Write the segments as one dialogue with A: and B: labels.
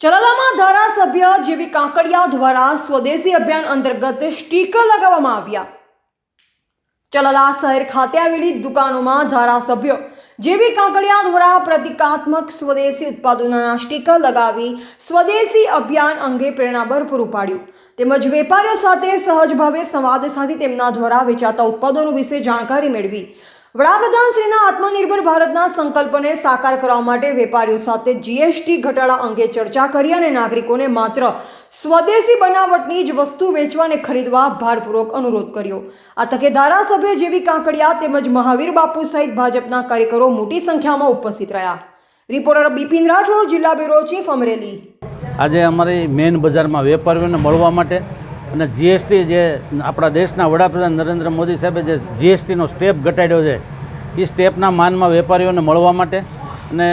A: ચલાલામાં ધારાસભ્ય જેવી કાંકડિયા દ્વારા સ્વદેશી અભિયાન અંતર્ગત સ્ટીકર લગાવવામાં આવ્યા। ચલાલા શહેર ખાતે આવેલી દુકાનોમાં ધારાસભ્ય જેવી કાંકડિયા દ્વારા પ્રતિકાત્મક સ્વદેશી ઉત્પાદનોના સ્ટીકર લગાવી સ્વદેશી અભિયાન અંગે પ્રેરણાભર પૂરું પાડ્યું તેમજ વેપારીઓ સાથે સહજ ભાવે સંવાદ સાધી તેમના દ્વારા વેચાતા ઉત્પાદનો વિશે જાણકારી મેળવી। વડાપ્રધાન શ્રીના આત્મનિર્ભર ભારતના સંકલ્પને સાકાર કરવા માટે વેપારીઓ સાથે જીએસટી ઘટાડા અંગે ચર્ચા કરી અને નાગરિકોને માત્ર સ્વદેશી બનાવટની જ વસ્તુ વેચવા અને ખરીદવા ભારપૂર્વક અનુરોધ કર્યો। આ તકે ધારાસભ્ય જેવી કાંકડિયા તેમજ મહાવીર બાપુ સહિત ભાજપના કાર્યકરો મોટી સંખ્યામાં ઉપસ્થિત રહ્યા। રિપોર્ટર બિપિન રાઠોડ, જિલ્લા બ્યુરો ચીફ, અમરેલી।
B: આજે અમારી મેઇન બજારમાં વેપારીઓને મળવા માટે અને જીએસટી જે આપણા દેશના વડાપ્રધાન નરેન્દ્ર મોદી સાહેબે જે જીએસટીનો સ્ટેપ ઘટાડ્યો છે એ સ્ટેપના માનમાં વેપારીઓને મળવા માટે અને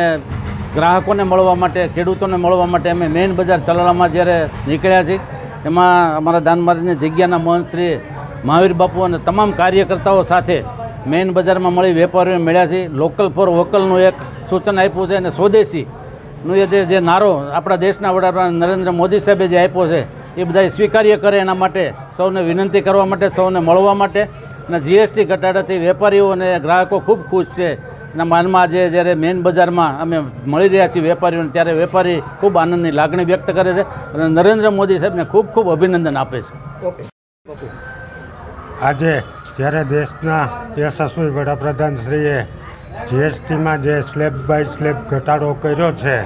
B: ગ્રાહકોને મળવા માટે, ખેડૂતોને મળવા માટે અમે મેઇન બજાર ચલાલામાં જ્યારે નીકળ્યા છીએ એમાં અમારા દાનમારીની જગ્યાના મહંત શ્રી મહાવીર બાપુ અને તમામ કાર્યકર્તાઓ સાથે મેઇન બજારમાં મળી વેપારીઓને મળ્યા છીએ। લોકલ ફોર વોકલનું એક સૂચન આપ્યું છે અને સ્વદેશીનું જે નારો આપણા દેશના વડાપ્રધાન નરેન્દ્ર મોદી સાહેબે જે આપ્યો છે એ બધા સ્વીકાર્ય કરે એના માટે સૌને વિનંતી કરવા માટે, સૌને મળવા માટે અને જીએસટી ઘટાડાથી વેપારીઓ અને ગ્રાહકો ખૂબ ખુશ છે। એના માનમાં આજે જ્યારે મેઇન બજારમાં અમે મળી રહ્યા છીએ વેપારીઓને ત્યારે વેપારી ખૂબ આનંદની લાગણી વ્યક્ત કરે છે અને નરેન્દ્ર મોદી સાહેબને ખૂબ ખૂબ અભિનંદન આપે છે।
C: આજે જ્યારે દેશના યશસ્વી વડાપ્રધાનશ્રીએ જીએસટીમાં જે સ્લેબ બાય સ્લેબ ઘટાડો કર્યો છે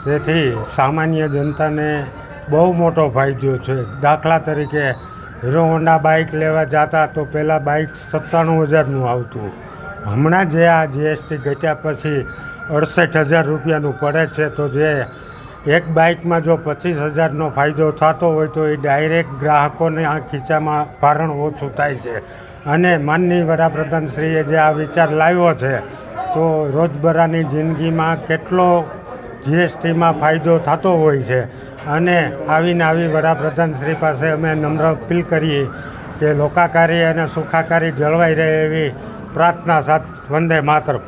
C: તેથી સામાન્ય જનતાને બહુ મોટો ફાયદો છે। દાખલા તરીકે હીરો હોન્ડા બાઇક લેવા જતા તો પહેલાં બાઇક 97,000નું આવતું, હમણાં જે આ જીએસટી ઘટ્યા પછી 68,000 રૂપિયાનું પડે છે। તો જે એક બાઇકમાં જો 25,000નો ફાયદો થતો હોય તો એ ડાયરેક્ટ ગ્રાહકોને આ ખીચામાં ભારણ ઓછું થાય છે અને માનનીય વડાપ્રધાનશ્રીએ જે આ વિચાર લાવ્યો છે તો રોજબરાની જિંદગીમાં કેટલો જીએસટીમાં ફાયદો થતો હોય છે અને આવીને આવી વડાપ્રધાનશ્રી પાસે અમે નમ્ર અપીલ કરીએ કે લોકાકારી અને સુખાકારી જળવાઈ રહે એવી પ્રાર્થના સાથે વંદે માતરમ।